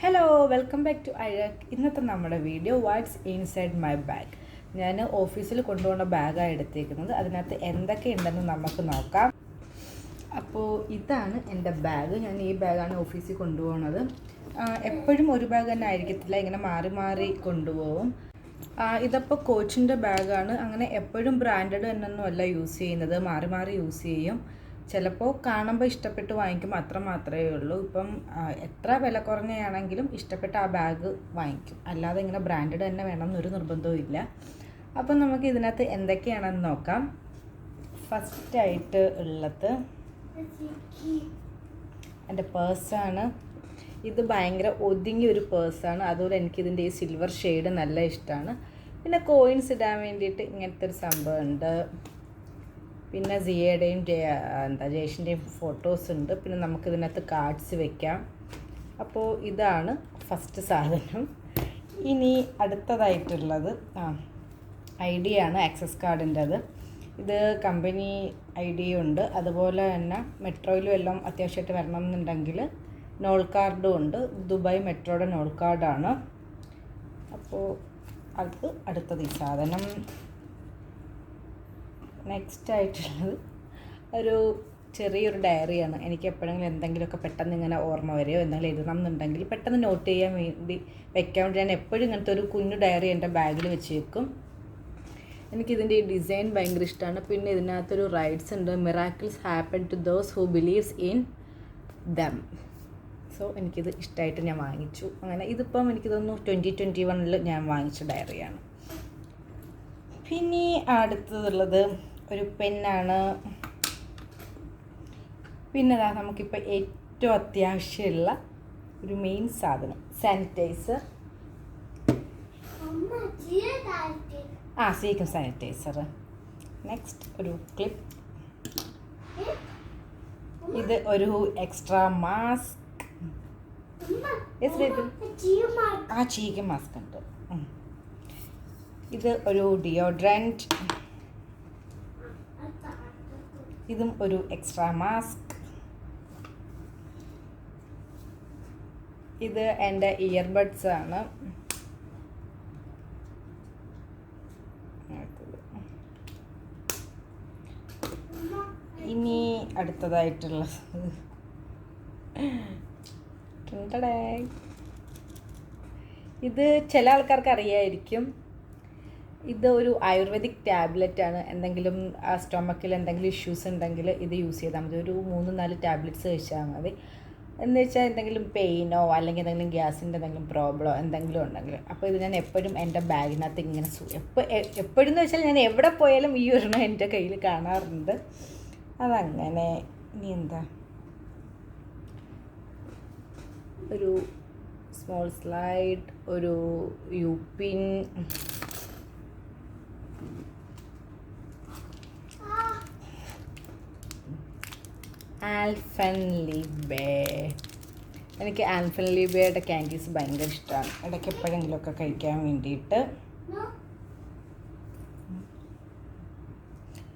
Hello welcome back to അഴക്. ഇന്നത്തെ നമ്മുടെ video watts inside my bag. ഞാൻ ഓഫീസിൽ കൊണ്ടുപോകുന്ന ബാഗാണ് എടുത്തേക്കുന്നത്. അതിനകത്ത് എന്തൊക്കെ ഉണ്ടെന്ന് നമുക്ക് നോക്കാം. അപ്പോൾ ഇതാണ് എൻ്റെ ബാഗ്. ഞാൻ ഈ ബാഗാണ് ഓഫീസിൽ കൊണ്ടുപോകുന്നത്. എപ്പോഴും ഒരു ബാഗ് തന്നെ ആയിരിക്കത്തില്ല, ഇങ്ങനെ മാറി മാറി കൊണ്ടുപോകും. ഇതിപ്പോൾ കോച്ചിൻ്റെ ബാഗാണ്. അങ്ങനെ എപ്പോഴും ബ്രാൻഡഡ് എന്നൊന്നും അല്ല യൂസ് ചെയ്യുന്നത്, മാറി മാറി യൂസ് ചെയ്യും. ചിലപ്പോൾ കാണുമ്പോൾ ഇഷ്ടപ്പെട്ട് വാങ്ങിക്കും, അത്ര മാത്രമേ ഉള്ളൂ. ഇപ്പം എത്ര വില കുറഞ്ഞയാണെങ്കിലും ഇഷ്ടപ്പെട്ട ആ ബാഗ് വാങ്ങിക്കും, അല്ലാതെ ഇങ്ങനെ ബ്രാൻഡഡ് തന്നെ വേണമെന്നൊരു നിർബന്ധവും ഇല്ല. അപ്പം നമുക്ക് ഇതിനകത്ത് എന്തൊക്കെയാണെന്ന് നോക്കാം. ഫസ്റ്റായിട്ട് ഉള്ളത് എൻ്റെ പേഴ്സാണ്. ഇത് ഭയങ്കര ഒതുങ്ങിയൊരു പേഴ്സാണ്, അതുപോലെ എനിക്കിതിൻ്റെ ഈ സിൽവർ ഷെയ്ഡ് നല്ല ഇഷ്ടമാണ്. പിന്നെ കോയിൻസ് ഇടാൻ വേണ്ടിയിട്ട് ഇങ്ങനത്തെ ഒരു സംഭവമുണ്ട്. പിന്നെ സിയയുടെയും ജയേഷിൻ്റെയും ഫോട്ടോസ് ഉണ്ട്. പിന്നെ നമുക്കിതിനകത്ത് കാർഡ്സ് വെക്കാം. അപ്പോൾ ഇതാണ് ഫസ്റ്റ് സാധനം. ഇനി അടുത്തതായിട്ടുള്ളത് ID ആണ്, ആക്സസ് കാർഡിൻ്റെത്. ഇത് കമ്പനി ID ഉണ്ട്. അതുപോലെ തന്നെ മെട്രോയിലും എല്ലാം അത്യാവശ്യമായിട്ട് വരണം എന്നുണ്ടെങ്കിൽ നോൾ കാർഡും ഉണ്ട്. ദുബായ് മെട്രോയുടെ നോൾ കാർഡാണ്. അപ്പോൾ അത് അടുത്തത് ഈ സാധനം. നെക്സ്റ്റ് ആയിട്ടുള്ളത് ഒരു ചെറിയൊരു ഡയറിയാണ്. എനിക്ക് എപ്പോഴെങ്കിലും എന്തെങ്കിലുമൊക്കെ പെട്ടെന്ന് ഇങ്ങനെ ഓർമ്മ വരെയോ എന്തെങ്കിലും എഴുതണം എന്നുണ്ടെങ്കിൽ പെട്ടെന്ന് നോട്ട് ചെയ്യാൻ വേണ്ടി വെക്കാൻ വേണ്ടി ഞാൻ എപ്പോഴും ഇങ്ങനത്തെ ഒരു കുഞ്ഞു ഡയറി എൻ്റെ ബാഗിൽ വെച്ച് വെക്കും. എനിക്കിതിൻ്റെ ഈ ഡിസൈൻ ഭയങ്കര ഇഷ്ടമാണ്. പിന്നെ ഇതിനകത്തൊരു റൈറ്റ്സ് ഉണ്ട്, miracles happen to those who believes in them. So എനിക്കിത് ഇഷ്ടമായിട്ട് ഞാൻ വാങ്ങിച്ചു. അങ്ങനെ ഇതിപ്പം എനിക്ക് തോന്നുന്നു 2021 ഞാൻ വാങ്ങിച്ച ഡയറിയാണ്. പിന്നെ അടുത്തതുള്ളത് ഒരു പെന്നാണ്. പിന്നെ നമുക്കിപ്പോൾ ഏറ്റവും അത്യാവശ്യമുള്ള ഒരു മെയിൻ സാധനം സാനിറ്റൈസർ. സീക്കും സാനിറ്റൈസർ. നെക്സ്റ്റ് ഒരു ക്ലിപ്പ്. ഇത് ഒരു എക്സ്ട്രാ മാസ്ക്. ചീക്ക് മാസ്ക് ഉണ്ട്. ഇത് ഒരു ഡിയോഡ്രൻറ്റ്. ഇതും ഒരു എക്സ്ട്രാ മാസ്ക്. ഇത് എൻ്റെ ഇയർബഡ്സ് ആണ്. ഇനി അടുത്തതായിട്ടുള്ളത് ഇത് ചില ആൾക്കാർക്ക് അറിയായിരിക്കും. ഇത് ഒരു ആയുർവേദിക് ടാബ്ലറ്റാണ്. എന്തെങ്കിലും സ്റ്റൊമക്കിൽ എന്തെങ്കിലും ഇഷ്യൂസ് ഉണ്ടെങ്കിൽ ഇത് യൂസ് ചെയ്താൽ മതി. ഒരു 3-4 ടാബ്ലറ്റ്സ് കഴിച്ചാൽ മതി. എന്ന് വെച്ചാൽ എന്തെങ്കിലും പെയിനോ അല്ലെങ്കിൽ എന്തെങ്കിലും ഗ്യാസിൻ്റെ എന്തെങ്കിലും പ്രോബ്ലമോ എന്തെങ്കിലും ഉണ്ടെങ്കിൽ. അപ്പോൾ ഇത് ഞാൻ എപ്പോഴും എൻ്റെ ബാഗിനകത്ത് ഇങ്ങനെ എപ്പോഴും എന്ന് വെച്ചാൽ ഞാൻ എവിടെ പോയാലും ഈ ഒരെണ്ണം എൻ്റെ കയ്യിൽ കാണാറുണ്ട്. അതങ്ങനെ. ഇനി എന്താ, ഒരു സ്മോൾ സ്ലൈഡ്, ഒരു യുപിൻ, ആൽഫൻലിബേ. എനിക്ക് ആൽഫൻലിബേയുടെ ക്യാൻഡീസ് ഭയങ്കര ഇഷ്ടമാണ്. ഇടയ്ക്ക് എപ്പോഴെങ്കിലുമൊക്കെ കഴിക്കാൻ വേണ്ടിയിട്ട്.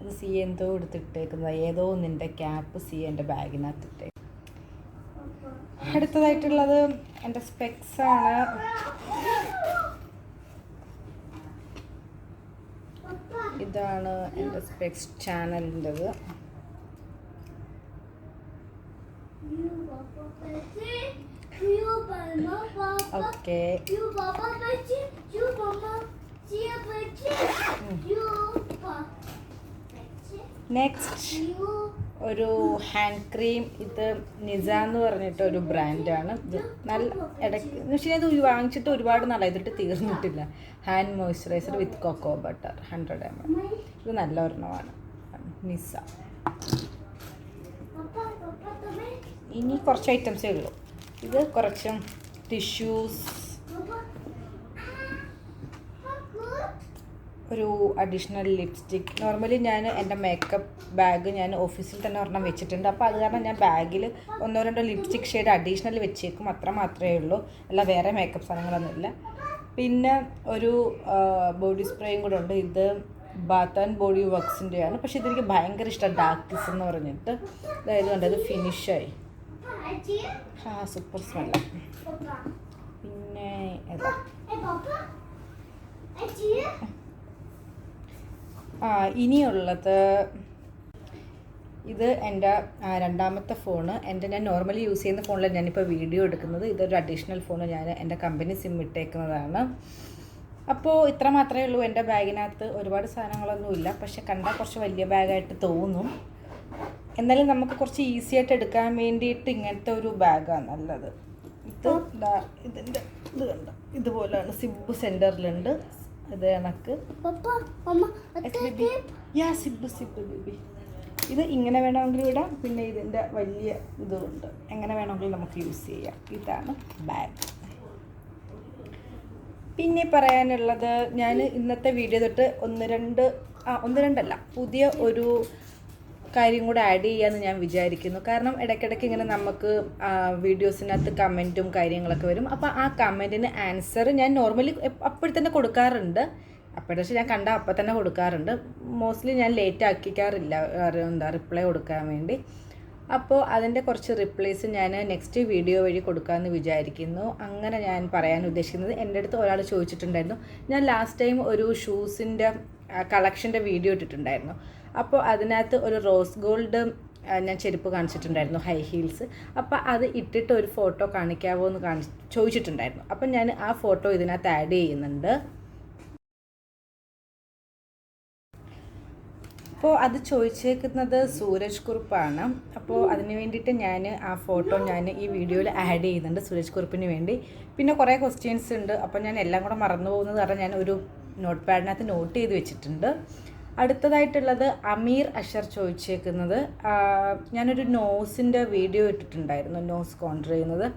അത് എന്തോ എടുത്തിട്ടേക്കുന്നത്, ഏതോ ഒന്നിൻ്റെ ക്യാപ്പ് എൻ്റെ ബാഗിനകത്തിട്ടേ. അടുത്തതായിട്ടുള്ളത് എൻ്റെ സ്പെക്സാണ്. ഇതാണ് എൻ്റെ സ്പെക്സ് ചാനലിൻ്റെത്. ഓക്കെ. നെക്സ്റ്റ് ഒരു ഹാൻഡ് ക്രീം. ഇത് നിസ എന്ന് പറഞ്ഞിട്ട് ഒരു ബ്രാൻഡാണ്. ഇത് നല്ല ഇടയ്ക്ക് പക്ഷേ ഇത് വാങ്ങിച്ചിട്ട് ഒരുപാട് നാളായി, ഇതിട്ട് തീർന്നിട്ടില്ല. ഹാൻഡ് മോയ്സ്ചറൈസർ വിത്ത് കൊക്കോ ബട്ടർ 100 ml. ഇത് നല്ല ഒരെണ്ണമാണ്, നിസ. ഇനി കുറച്ച് ഐറ്റംസേ ഉള്ളൂ. ഇത് കുറച്ചും ടിഷ്യൂസ്, ഒരു അഡീഷണൽ ലിപ്സ്റ്റിക്. നോർമലി ഞാൻ എൻ്റെ മേക്കപ്പ് ബാഗ് ഞാൻ ഓഫീസിൽ തന്നെ ഒരെണ്ണം വെച്ചിട്ടുണ്ട്. അപ്പോൾ അത് കാരണം ഞാൻ ബാഗിൽ 1-2 ലിപ്സ്റ്റിക് ഷെയ്ഡ് അഡീഷണൽ വെച്ചേക്കും, അത്ര മാത്രമേ ഉള്ളൂ. അല്ല വേറെ മേക്കപ്പ് സാധനങ്ങളൊന്നുമില്ല. പിന്നെ ഒരു ബോഡി സ്പ്രേയും കൂടെ ഉണ്ട്. ഇത് ബാത്ത് ആൻഡ് ബോഡി വർക്സിൻ്റെയാണ്. പക്ഷേ ഇതെനിക്ക് ഭയങ്കര ഇഷ്ടമാണ്, ഡാർക്ക് കിസ് എന്ന് പറഞ്ഞിട്ട്. അതായത് കണ്ടത് ഫിനിഷായി. Super smell. പിന്നെ ഏതാ ഇനിയുള്ളത് ഇത് എൻ്റെ രണ്ടാമത്തെ ഫോണ്. ഞാൻ നോർമലി യൂസ് ചെയ്യുന്ന ഫോണിലാണ് ഞാനിപ്പോൾ വീഡിയോ എടുക്കുന്നത്. ഇതൊരു അഡീഷണൽ ഫോണ് ഞാൻ എൻ്റെ കമ്പനി സിം ഇട്ടേക്കുന്നതാണ്. അപ്പോൾ ഇത്ര മാത്രമേ ഉള്ളൂ എൻ്റെ ബാഗിനകത്ത്. ഒരുപാട് സാധനങ്ങളൊന്നുമില്ല, പക്ഷെ കണ്ടാൽ കുറച്ച് വലിയ ബാഗായിട്ട് തോന്നും. എന്നാലും നമുക്ക് കുറച്ച് ഈസി ആയിട്ട് എടുക്കാൻ വേണ്ടിയിട്ട് ഇങ്ങനത്തെ ഒരു ബാഗാണ് നല്ലത്. ഇതിൻ്റെ ഇത് കണ്ട ഇതുപോലെയാണ്. സിബ് സെൻറ്ററിലുണ്ട്. ഇത് കണക്ക് സിബ് ബേബി. ഇത് ഇങ്ങനെ വേണമെങ്കിലും ഇടാം, പിന്നെ ഇതിൻ്റെ വലിയ ഇതുണ്ട്, എങ്ങനെ വേണമെങ്കിലും നമുക്ക് യൂസ് ചെയ്യാം. ഇതാണ് ബാഗ്. പിന്നെ പറയാനുള്ളത്, ഞാൻ ഇന്നത്തെ വീഡിയോ തൊട്ട് ഒന്ന് രണ്ടല്ല പുതിയ ഒരു കാര്യം കൂടെ ആഡ് ചെയ്യാമെന്ന് ഞാൻ വിചാരിക്കുന്നു. കാരണം ഇടയ്ക്കിടയ്ക്ക് ഇങ്ങനെ നമുക്ക് വീഡിയോസിനകത്ത് കമൻറ്റും കാര്യങ്ങളൊക്കെ വരും. അപ്പോൾ ആ കമൻറ്റിന് ആൻസർ ഞാൻ നോർമലി അപ്പോഴത്തന്നെ കൊടുക്കാറുണ്ട്. അപ്പോഴത്തെ ഞാൻ കണ്ട അപ്പം തന്നെ കൊടുക്കാറുണ്ട്. മോസ്റ്റ്ലി ഞാൻ ലേറ്റ് ആക്കിക്കാറില്ല റിപ്ലൈ കൊടുക്കാൻ വേണ്ടി. അപ്പോൾ അതിൻ്റെ കുറച്ച് റിപ്ലൈസ് ഞാൻ നെക്സ്റ്റ് വീഡിയോ വഴി കൊടുക്കാമെന്ന് വിചാരിക്കുന്നു. അങ്ങനെ ഞാൻ പറയാൻ ഉദ്ദേശിക്കുന്നത്, എൻ്റെ അടുത്ത് ഒരാൾ ചോദിച്ചിട്ടുണ്ടായിരുന്നു. ഞാൻ ലാസ്റ്റ് ടൈം ഒരു ഷൂസിൻ്റെ കളക്ഷൻ്റെ വീഡിയോ ഇട്ടിട്ടുണ്ടായിരുന്നു. അപ്പോൾ അതിനകത്ത് ഒരു റോസ് ഗോൾഡ് ഞാൻ ചെരുപ്പ് കാണിച്ചിട്ടുണ്ടായിരുന്നു, ഹൈ ഹീൽസ്. അപ്പോൾ അത് ഇട്ടിട്ട് ഒരു ഫോട്ടോ കാണിക്കാവോ എന്ന് ചോദിച്ചിട്ടുണ്ടായിരുന്നു. അപ്പം ഞാൻ ആ ഫോട്ടോ ഇതിനകത്ത് ആഡ് ചെയ്യുന്നുണ്ട്. അപ്പോൾ അത് ചോദിച്ചേക്കുന്നത് സൂരജ് കുറുപ്പാണ്. അപ്പോൾ അതിന് വേണ്ടിയിട്ട് ഞാൻ ആ ഫോട്ടോ ഈ വീഡിയോയിൽ ആഡ് ചെയ്യുന്നുണ്ട് സൂരജ് കുറുപ്പിന് വേണ്ടി. പിന്നെ കുറേ ക്വസ്റ്റ്യൻസ് ഉണ്ട്. അപ്പോൾ ഞാൻ എല്ലാം കൂടെ മറന്നു പോകുന്നത് കാരണം ഞാൻ ഒരു നോട്ട് പാഡിനകത്ത് നോട്ട് ചെയ്ത് വെച്ചിട്ടുണ്ട്. അടുത്തതായിട്ടുള്ളത് അമീർ അഷർ ചോദിച്ചേക്കുന്നത്, ഞാനൊരു നോസിൻ്റെ വീഡിയോ ഇട്ടിട്ടുണ്ടായിരുന്നു, നോസ് കോൺട്ര ചെയ്യുന്നത്.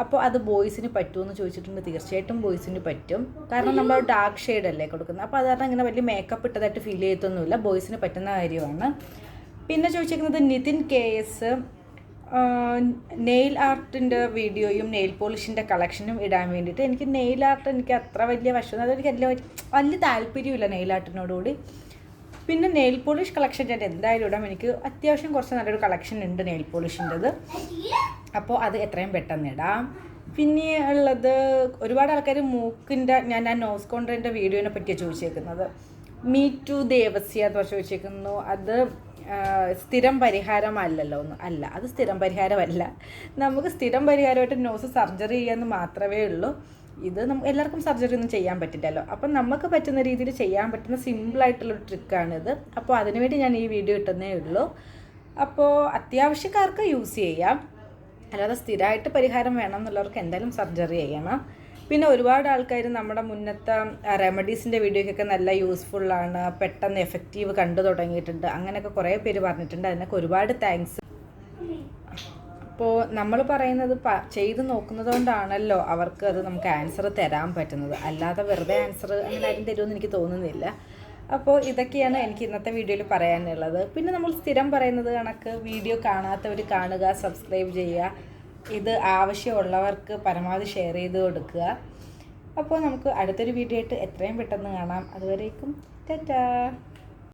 അപ്പോൾ അത് ബോയ്സിന് പറ്റുമെന്ന് ചോദിച്ചിട്ടുണ്ട്. തീർച്ചയായിട്ടും ബോയ്സിന് പറ്റും, കാരണം നമ്മൾ ഡാർക്ക് ഷെയ്ഡല്ലേ കൊടുക്കുന്നത്. അപ്പോൾ അത് കാരണം ഇങ്ങനെ വലിയ മേക്കപ്പ് ഇട്ടതായിട്ട് ഫീൽ ചെയ്യത്തൊന്നുമില്ല, ബോയ്സിന് പറ്റുന്ന കാര്യമാണ്. പിന്നെ ചോദിച്ചിരിക്കുന്നത് നിതിൻ KS, നെയിൽ ആർട്ടിൻ്റെ വീഡിയോയും നെയിൽ പോളിഷിൻ്റെ കളക്ഷനും ഇടാൻ വേണ്ടിയിട്ട്. എനിക്ക് നെയിൽ ആർട്ട് എനിക്ക് അത്ര വലിയ വശം, അതെനിക്ക് വലിയ താല്പര്യമില്ല നെയിൽ ആർട്ടിനോടുകൂടി. പിന്നെ നെയിൽ പോളിഷ് കളക്ഷൻ ഞാൻ എന്തായാലും ഇടാം. എനിക്ക് അത്യാവശ്യം കുറച്ച് നല്ലൊരു കളക്ഷൻ ഉണ്ട് നെയിൽ പോളിഷിൻ്റെത്. അപ്പോൾ അത് എത്രയും പെട്ടെന്ന് ഇടാം. പിന്നെ ഉള്ളത്, ഒരുപാട് ആൾക്കാർ മൂക്കിൻ്റെ ഞാൻ നോസ് കോൺട്രേൻ്റെ വീഡിയോനെ പറ്റിയാണ് ചോദിച്ചേക്കുന്നത്. മീ ടു ദേവസ്യ എന്ന് ചോദിച്ചേക്കുന്നു. അത് സ്ഥിരം പരിഹാരമല്ലല്ലോ അല്ല, അത് സ്ഥിരം പരിഹാരമല്ല. നമുക്ക് സ്ഥിരം പരിഹാരമായിട്ട് നോസ് സർജറി ചെയ്യാമെന്ന് മാത്രമേ ഉള്ളൂ. ഇത് എല്ലാവർക്കും സർജറി ഒന്നും ചെയ്യാൻ പറ്റില്ലല്ലോ. അപ്പം നമുക്ക് പറ്റുന്ന രീതിയിൽ ചെയ്യാൻ പറ്റുന്ന സിമ്പിളായിട്ടുള്ളൊരു ട്രിക്കാണിത്. അപ്പോൾ അതിനുവേണ്ടി ഞാൻ ഈ വീഡിയോ ഇട്ടുന്നേ ഉള്ളൂ. അപ്പോൾ അത്യാവശ്യക്കാർക്ക് യൂസ് ചെയ്യാം, അല്ലാതെ സ്ഥിരമായിട്ട് പരിഹാരം വേണം എന്നുള്ളവർക്ക് എന്തായാലും സർജറി ചെയ്യണം. പിന്നെ ഒരുപാട് ആൾക്കാർ നമ്മുടെ മുന്നത്തെ റെമഡീസിൻ്റെ വീഡിയോയ്ക്കൊക്കെ നല്ല യൂസ്ഫുള്ളാണ്, പെട്ടെന്ന് എഫക്റ്റീവ് കണ്ടു തുടങ്ങിയിട്ടുണ്ട്, അങ്ങനെയൊക്കെ കുറേ പേര് പറഞ്ഞിട്ടുണ്ട്. അതിനൊക്കെ ഒരുപാട് താങ്ക്സ്. അപ്പോൾ നമ്മൾ പറയുന്നത് ചെയ്ത് നോക്കുന്നത് കൊണ്ടാണല്ലോ അവർക്ക് അത് നമുക്ക് ആൻസർ തരാൻ പറ്റുന്നത്, അല്ലാതെ വെറുതെ ആൻസർ അങ്ങനെ ആരും തരുമെന്ന് എനിക്ക് തോന്നുന്നില്ല. അപ്പോൾ ഇതൊക്കെയാണ് എനിക്ക് ഇന്നത്തെ വീഡിയോയിൽ പറയാനുള്ളത്. പിന്നെ നമ്മൾ സ്ഥിരം പറയുന്നത് കണക്ക് വീഡിയോ കാണാത്തവർ കാണുക, സബ്സ്ക്രൈബ് ചെയ്യുക, ഇത് ആവശ്യമുള്ളവർക്ക് പരമാവധി ഷെയർ ചെയ്ത് കൊടുക്കുക. അപ്പോൾ നമുക്ക് അടുത്തൊരു വീഡിയോ ആയിട്ട് എത്രയും പെട്ടെന്ന് കാണാം. അതുവരേക്കും ടാറ്റാ.